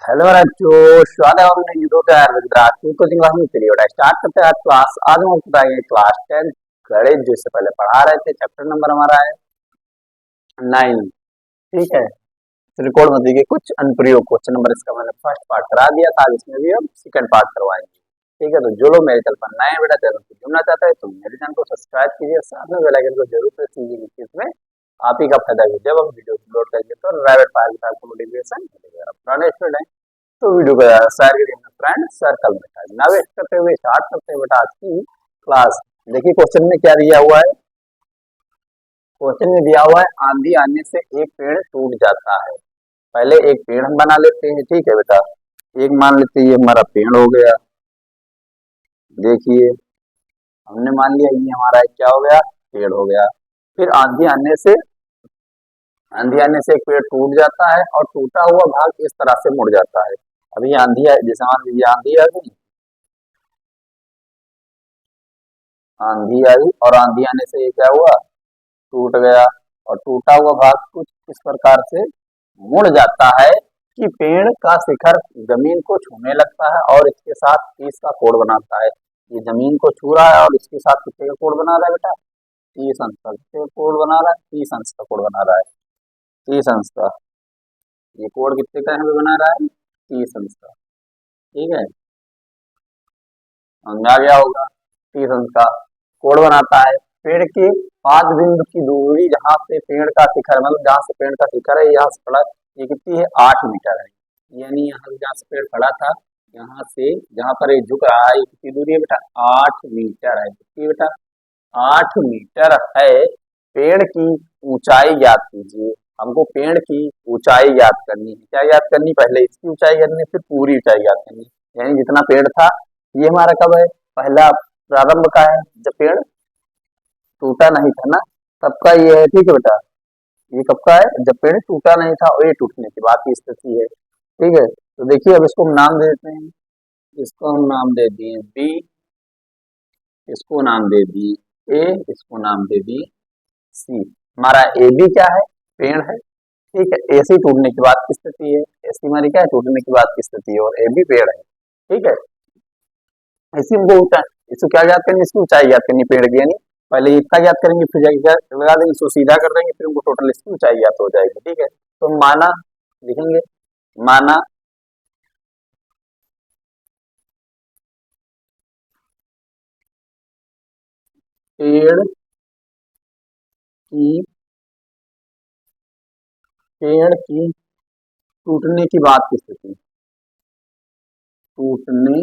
Hello बच्चों, स्वागत है अपने यूट्यूब पे रविंद्रा की कोचिंग क्लास में। चलिए बेटा स्टार्ट करते हैं आज क्लास। आज हम आपको बताएंगे क्लास 10 गणित, जो इससे पहले पढ़ा रहे थे। चैप्टर नंबर हमारा है 9। ठीक है, रिकॉर्ड में देखिए कुछ अनुप्रयोग। क्वेश्चन नंबर इसका मैंने फर्स्ट पार्ट करा दिया था, इसमें भी हम सेकंड पार्ट करवाएंगे। ठीक है, तो जो लोग मेरे चैनल पर नए हैं बेटा, चैनल को जुड़ना चाहते हैं तो मेरे चैनल को सब्सक्राइब कीजिए, साथ में बेल आइकन को जरूर प्रेस कीजिए। इसमें आप ही का फायदा है, जब हम वीडियो अपलोड करेंगे तो रैबिट फायर की आपको नोटिफिकेशन मिलेगा। पुराने स्टूडेंट हैं तो वीडियो को शेयर करिए अपने फ्रेंड सर्कल में। ना वेस्ट करते हुए स्टार्ट करते हैं बेटा आज की क्लास। देखिए क्वेश्चन में क्या दिया हुआ है। क्वेश्चन में दिया हुआ है आंधी आने से एक पेड़ टूट जाता है। पहले एक पेड़ हम बना लेते हैं। ठीक है बेटा, एक मान लेते हैं ये हमारा पेड़ हो गया। देखिए हमने मान लिया ये हमारा क्या हो गया, पेड़ हो गया। फिर आंधी आने से एक पेड़ टूट जाता है और टूटा हुआ भाग इस तरह से मुड़ जाता है। अभी आंधी है, जैसे मान लीजिए आंधी आ गई, आंधी आई और आंधी आने से ये क्या हुआ, टूट गया। और टूटा हुआ भाग कुछ इस प्रकार से मुड़ जाता है कि पेड़ का शिखर जमीन को छूने लगता है और इसके साथ 30 का कोण बनाता है। ये जमीन को छू रहा है और इसके साथ कितने का कोण बना रहा है बेटा, 30 अंश का। कितने का कोण बना रहा है, 30 अंश का कोण बना रहा है। 30 अंश का ये कोण कितने का यहाँ पे बना रहा है, 30 अंश का। ठीक है, समझ आ गया होगा। 30 अंश का कोण बनाता है। पेड़ के पाद बिंदु की दूरी, जहाँ से पेड़ का शिखर, मतलब जहाँ से पेड़ का शिखर है यहाँ से खड़ा, ये कितनी है, 8 मीटर है। यानी यहाँ जहाँ से पेड़ खड़ा था, यहाँ से जहाँ पर ये झुक रहा है, ये कितनी दूरी है बेटा, 8 मीटर है। कितनी बेटा, 8 मीटर है। पेड़ की ऊंचाई ज्ञात कीजिए। हमको पेड़ की ऊंचाई ज्ञात करनी है। क्या ज्ञात करनी, पहले इसकी ऊंचाई करनी है, फिर पूरी ऊंचाई ज्ञात करनी है। यानी जितना पेड़ था, ये हमारा कब है, पहला प्रारंभ का है, जब पेड़ टूटा नहीं था ना, तब का ये है। ठीक है बेटा, ये कब का है, जब पेड़ टूटा नहीं था और ये टूटने के बाद की स्थिति है। ठीक है, तो देखिए अब इसको हम नाम दे देते हैं। इसको हम नाम दे दिए बी, इसको नाम दे दिए ए, इसको नाम दे दिए सी। हमारा ए बी क्या है, पेड़ है। ठीक है, ए सी टूटने के बाद की स्थिति है, ए सी हमारी क्या है, टूटने के बाद की स्थिति है, और ए बी पेड़ है। ठीक है, इसी हमको ऊंचाई, इसको क्या ज्ञात करनी, इसकी ऊंचाई ज्ञात करनी पेड़ की। यानी पहले इतना ज्ञात करेंगे, फिर जाके क्या लगा देंगे, इसको सीधा कर देंगे, फिर हमको टोटल इसकी ऊंचाई ज्ञात हो जाएगी। ठीक है, तो माना लिखेंगे, माना पेड़ की पेड़ की टूटने की बाद की स्थिति, टूटने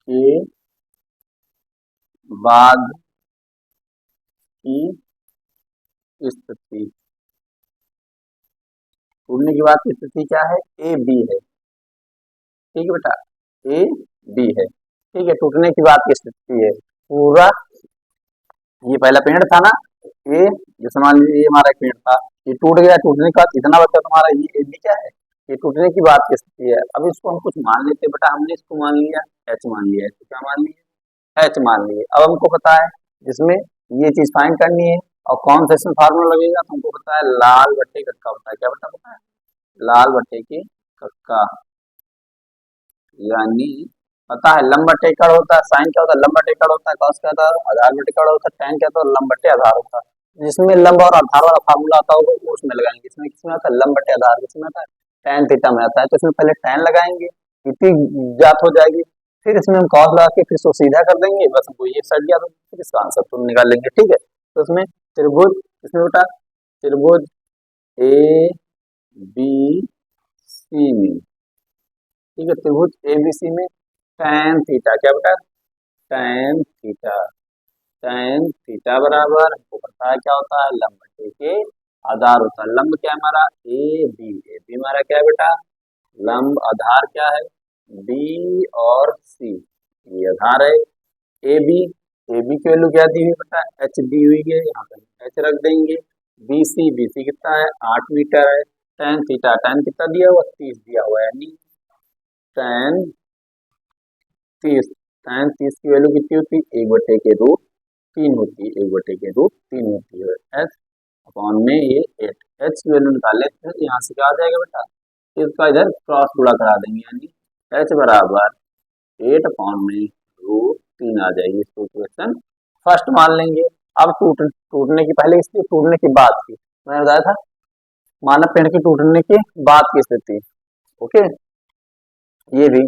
के बाद की स्थिति, टूटने के बाद की स्थिति क्या है, ए बी है। ठीक है बेटा, ए बी है। ठीक है, टूटने की बाद की स्थिति है पूरा। ये पहला पेड़ था ना, ये जैसे मान लीजिए ये हमारा एक पेड़ था, ये टूट गया, टूटने का इतना बचा तुम्हारा, ये भी क्या है, ये टूटने की बात की स्थिति है। अब इसको हम कुछ मान लेते हैं बेटा, हमने इसको मान लिया एच मान लिया, इसको क्या मान लिया, एच मान लिए। अब हमको पता है जिसमें ये चीज फाइंड करनी है, और कौन सा इसमें फार्मूला लगेगा, तो हमको पता है लाल बट्टे कक्का होता है। क्या बता पता है, लाल बट्टे के कक्का। यानी पता है लंब बटे एकड़ होता है, साइन क्या होता है, लंब बटे एकड़ होता है, कॉस क्या होता है, आधार बटे एकड़ होता है, tan क्या होता है, लंब बटे आधार होता है। जिसमें लंब और आधार वाला फार्मूला आता होगा वो उसमें लगाएंगे। इसमें किसमें आता है, लंब बटे आधार, किसमें आता है, tan थीटा में आता है। तो इसमें पहले tan लगाएंगे, इतनी ज्ञात हो जाएगी। फिर इसमें हम cos लगा के फिर इसको सीधा कर देंगे, बस हमको ये सेट ज्ञात हो, फिर इसका आंसर तुम निकाल लेंगे। ठीक है, तो इसमें त्रिभुज, इसमें बेटा त्रिभुज ए बी सी में, ठीक है, त्रिभुज एबीसी में tan थीटा, क्या बेटा, tan थीटा, tan थीटा बराबर हमको पता है क्या होता है, लंब बटे के आधार होता है। लंब क्या है हमारा, ए बी हमारा क्या है बेटा, लंब, आधार क्या है, बी और सी, ये आधार है। ए बी की वैल्यू क्या दी हुई बेटा, एच दी हुई है, यहाँ पे एच रख देंगे। बी सी कितना है, 8 मीटर है। tan थीटा, tan कितना दिया हुआ, 30 दिया हुआ है। यानी tan 30, tan 30 की वैल्यू कितनी होती है, 1/√3 होती है, 1/√3 होती है। एच अपॉन में ये 8, एच की वैल्यू निकाले थे, यहाँ से क्या आ जाएगा बेटा, इसका इधर क्रॉस गुणा करा देंगे, यानी h बराबर 8/√3 आ जाएगी। इसको इक्वेशन फर्स्ट मान लेंगे। अब टूटने की पहले इसकी टूटने की बात की मैंने बताया था, मानव पेड़ की टूटने की बाद की स्थिति। ओके, ये भी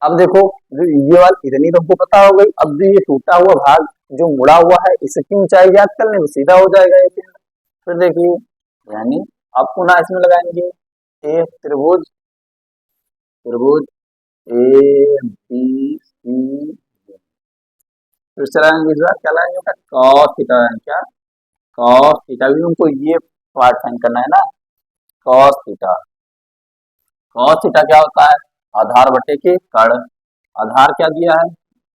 अब देखो, जो ये वाली इतनी तो हमको पता हो गई। अब जो ये टूटा हुआ भाग जो मुड़ा हुआ है, इसकी ऊंचाई ज्ञात करने में सीधा हो जाएगा ये पेड़। फिर देखिए, यानी अब पुनः इसमें लगाएंगे एक त्रिभुज, त्रिभुज ए बी सी, फिर चलाएंगे इस बार क्या लाएंगे बेटा, कॉस थीटा। क्या कॉस थीटा, भी हमको ये पार्ट फाइंड करना है ना, कॉस थीटा। कॉस थीटा क्या होता है, आधार बटे के कर्ण। आधार क्या दिया है,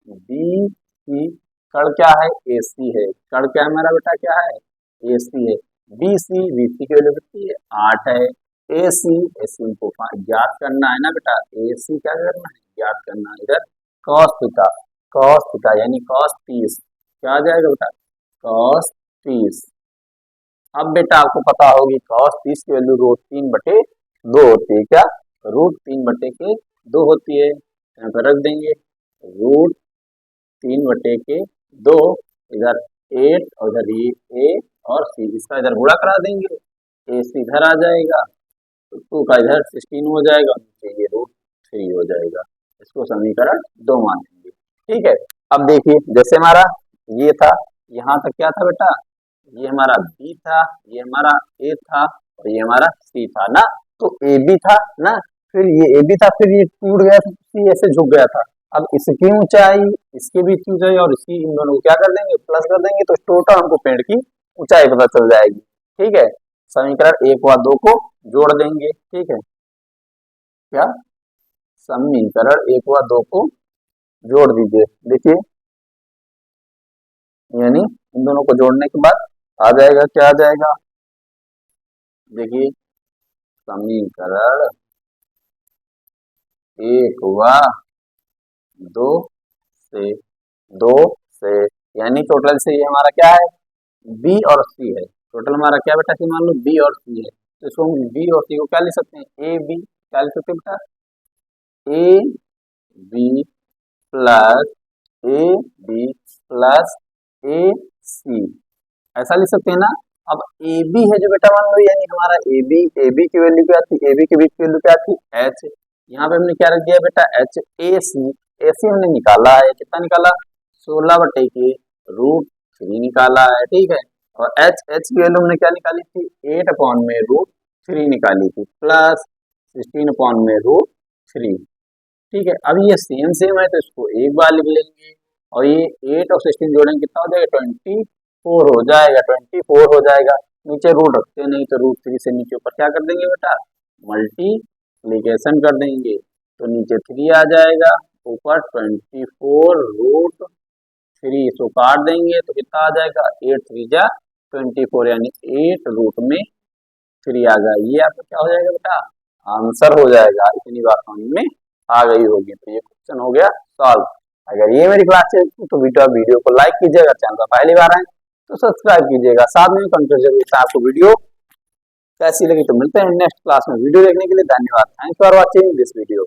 बी सी, कर्ण क्या है, ए सी है। कर्ण क्या है हमारा बेटा, क्या है, ए सी है। बी सी की वैल्यू कितनी है, 8 है। ए सी को ज्ञात करना है ना बेटा, ए सी क्या करना है, ज्ञात करना है। इधर कॉस थीटा, कॉस थीटा यानी कॉस 30, क्या आ जाएगा बेटा, कॉस 30। अब बेटा आपको पता होगी कॉस 30 की वैल्यू √3/2 होती है। क्या, √3/2 होती है। यहाँ पर रख देंगे √3/2, इधर 8 और इधर ये ए और सी, इसका इधर गुणा करा देंगे, ए सी इधर आ जाएगा, तो 2 का इधर 16 हो जाएगा, नीचे ये √3 हो जाएगा। इसको समीकरण 2 मान लेंगे। ठीक है, अब देखिए जैसे हमारा ये था, यहाँ तक क्या था बेटा, ये हमारा बी था, ये हमारा ए था और ये हमारा सी था ना। तो ए बी था ना, फिर ये ए बी था, फिर ये टूट गया था, सी ऐसे झुक गया था। अब इसकी ऊंचाई, इसके बीच की ऊंचाई और इसकी, इन दोनों को क्या कर देंगे, प्लस कर देंगे, तो टोटल हमको पेड़ की ऊंचाई पता चल जाएगी। ठीक है, समीकरण 1 व 2 को जोड़ देंगे। ठीक है, क्या समीकरण 1 व 2 को जोड़ दीजिए। देखिए, यानी इन दोनों को जोड़ने के बाद आ जाएगा, क्या आ जाएगा, देखिए समीकरण 1 व 2 से, 2 से, यानी टोटल से ये हमारा क्या है, बी और सी है। टोटल हमारा क्या बेटा, सी मान लो बी और सी है, तो इसको हम बी और सी को क्या लिख सकते हैं, ए बी, क्या लिख सकते हैं बेटा, A B plus A B plus A C, ऐसा लिख सकते हैं ना। अब ए बी है जो बेटा मान लो, यानी हमारा ए बी की वैल्यू क्या थी, ए बी के बीच की वैल्यू क्या थी, एच। यहाँ पे हमने क्या रख दिया बेटा, एच। ए सी हमने निकाला है, कितना निकाला, 16/√3 निकाला है। ठीक है, और एच की वैल्यू हमने क्या निकाली थी, 8/√3 निकाली थी, प्लस 16/√3। ठीक है, अब ये सेम है, तो इसको एक बार लिख लेंगे, और ये 8 और 16 जोड़ेंगे कितना हो जाएगा, 24 हो जाएगा, 24 हो जाएगा। नीचे रूट रखते नहीं, तो √3 से नीचे ऊपर क्या कर देंगे बेटा, मल्टीप्लीकेशन कर देंगे, तो नीचे 3 आ जाएगा, ऊपर 24√3, इसको काट देंगे तो कितना आ जाएगा, 8 3 जा 24, यानी 8 रूट में 3 आ गया। ये आपका क्या हो जाएगा बेटा, आंसर हो जाएगा। इतनी बात समझ में आ गई होगी, तो ये क्वेश्चन हो गया सॉल्व। अगर ये मेरी क्लास है तो वीडियो को लाइक कीजिएगा, चैनल पर पहली बार आए तो सब्सक्राइब कीजिएगा, साथ में कमेंट जरूर आपको वीडियो कैसी लगी। तो मिलते हैं नेक्स्ट क्लास में, वीडियो देखने के लिए धन्यवाद। Thanks for watching this video.